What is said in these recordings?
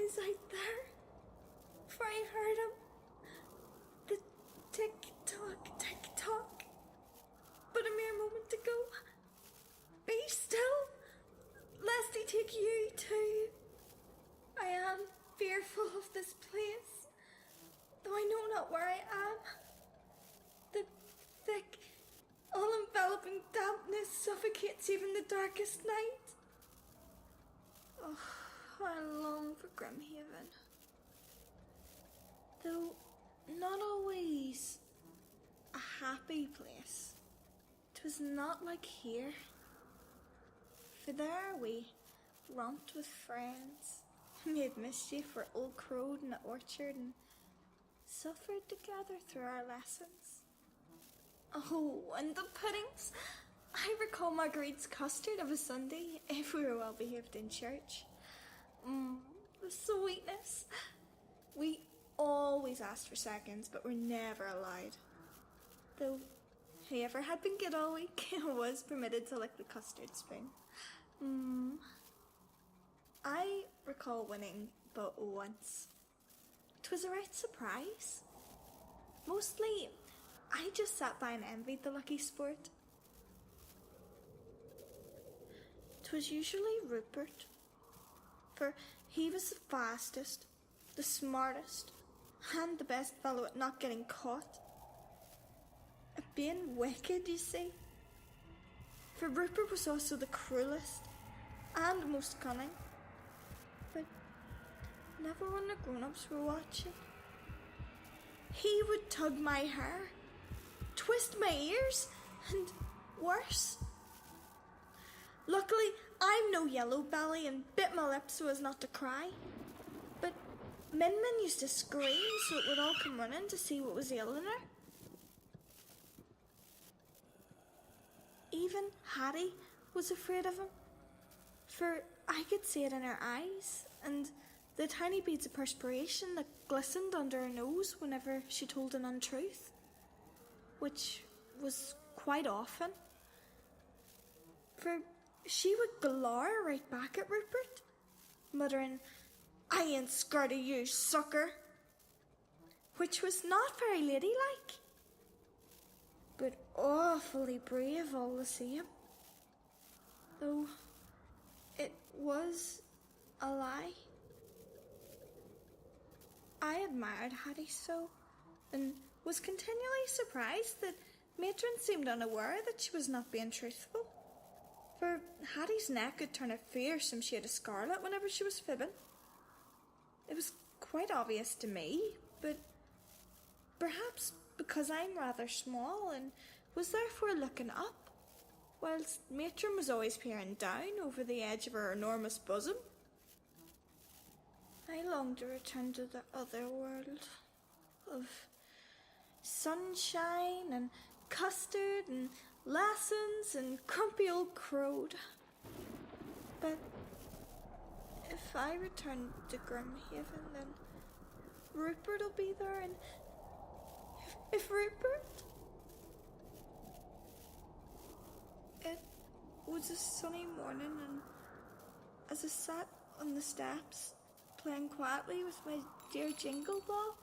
is out there. For I heard him. The tick-tock, tick-tock. But a mere moment ago. Be still, lest he take you too. I am fearful of this place, though I know not where I am. The thick, all-enveloping dampness suffocates even the darkest night. Oh, I long for Grimhaven. Though not always a happy place, 'twas not like here. For there we romped with friends, made mischief where old crowed in the orchard, and suffered together through our lessons. Oh, and the puddings! I recall Marguerite's custard of a Sunday, if we were well behaved in church. The sweetness! We always asked for seconds, but were never allowed. Though whoever had been good all week was permitted to lick the custard spoon. I recall winning but once. 'Twas a right surprise. Mostly, I just sat by and envied the lucky sport. 'Twas usually Rupert, for he was the fastest, the smartest, and the best fellow at not getting caught. At being wicked, you see. For Rupert was also the cruelest and most cunning. But never when the grown-ups were watching. He would tug my hair, twist my ears, and worse. Luckily, I'm no yellow belly and bit my lip so as not to cry. But Min used to scream so it would all come running to see what was ailing her. Even Hattie was afraid of him, for I could see it in her eyes, and the tiny beads of perspiration that glistened under her nose whenever she told an untruth, which was quite often. For she would glower right back at Rupert, muttering, "I ain't scared of you, sucker," which was not very ladylike, but awfully brave all the same. Though it was a lie. I admired Hattie so, and was continually surprised that Matron seemed unaware that she was not being truthful. For Hattie's neck could turn a fearsome shade of scarlet whenever she was fibbing. It was quite obvious to me, but perhaps because I'm rather small and was therefore looking up, whilst Matron was always peering down over the edge of her enormous bosom. I longed to return to the other world of sunshine and custard and lessons and grumpy old crowd. But if I return to Grimhaven, then Rupert'll be there, and if Rupert... It was a sunny morning, and as I sat on the steps, playing quietly with my dear jingle ball,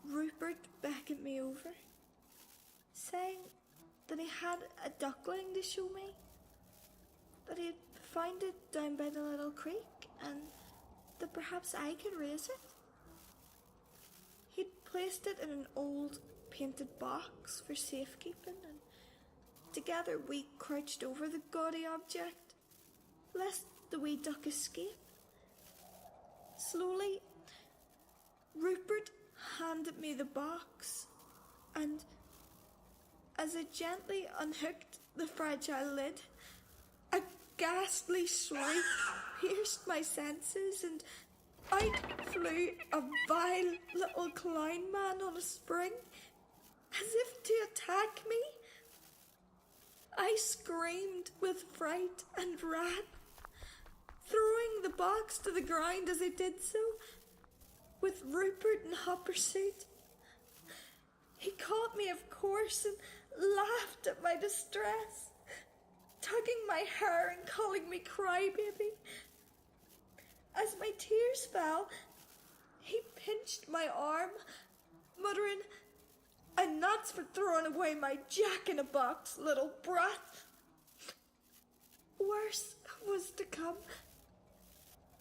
Rupert beckoned me over, saying that he had a duckling to show me, that he had found it down by the little creek, and that perhaps I could raise it. He'd placed it in an old painted box for safekeeping, and together we crouched over the gaudy object, lest the wee duck escape. Slowly, Rupert handed me the box, and as I gently unhooked the fragile lid, a ghastly shriek pierced my senses, and out flew a vile little clown man on a spring, as if to attack me. I screamed with fright and ran, throwing the box to the ground as I did so, with Rupert in hot pursuit. He caught me, of course, and laughed at my distress, tugging my hair and calling me crybaby. as my tears fell, he pinched my arm, muttering, "And that's for throwing away my jack-in-a-box, little brat." Worse was to come,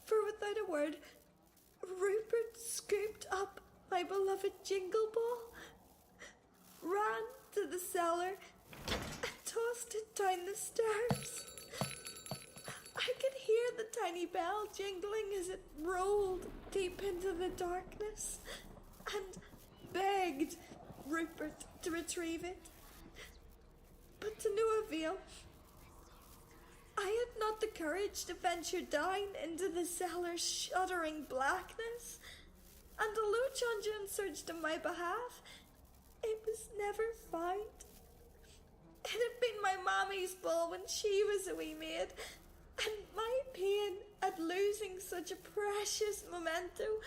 for without a word, Rupert scooped up my beloved jingle ball, ran to the cellar, and tossed it down the stairs. I could hear the tiny bell jingling as it rolled deep into the darkness, and begged Rupert to retrieve it. But to no avail. I had not the courage to venture down into the cellar's shuddering blackness, and although John Jones searched on my behalf, it was never found. It had been my mammy's ball when she was a wee maid, and my pain at losing such a precious memento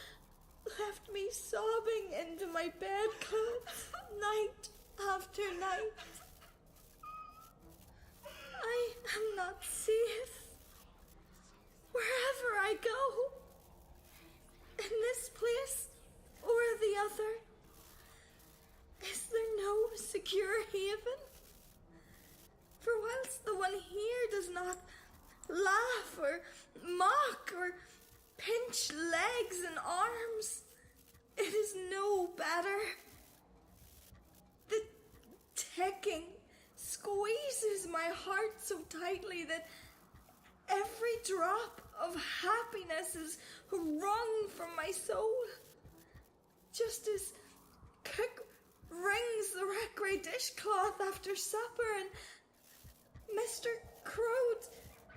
left me sobbing into my bedclothes night after night. I am not safe wherever I go, in this place or the other. Is there no secure haven? For whilst the one here does not laugh or mock or pinch legs and arms, it is no better. The ticking squeezes my heart so tightly that every drop of happiness is wrung from my soul, just as cook wrings the red-grey dishcloth after supper and Mr. Crow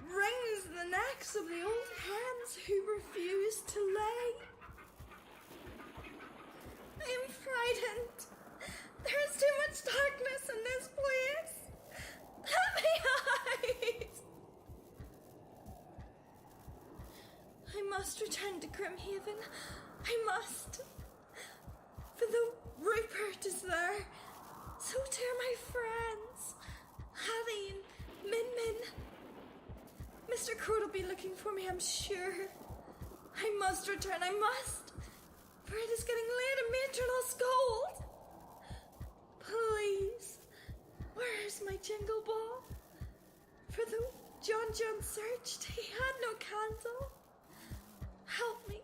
wrings the necks of the old hens who refuse to lay. I am frightened. There is too much darkness in this place. Let me hide. I must return to Grimhaven. I must. For though Rupert is there, so too are my friends, Hattie and Min. Mr. Crow will be looking for me, I'm sure. I must return, I must, for it is getting late and matron will scold. Please, where is my jingle ball? For though John searched, he had no candle. Help me,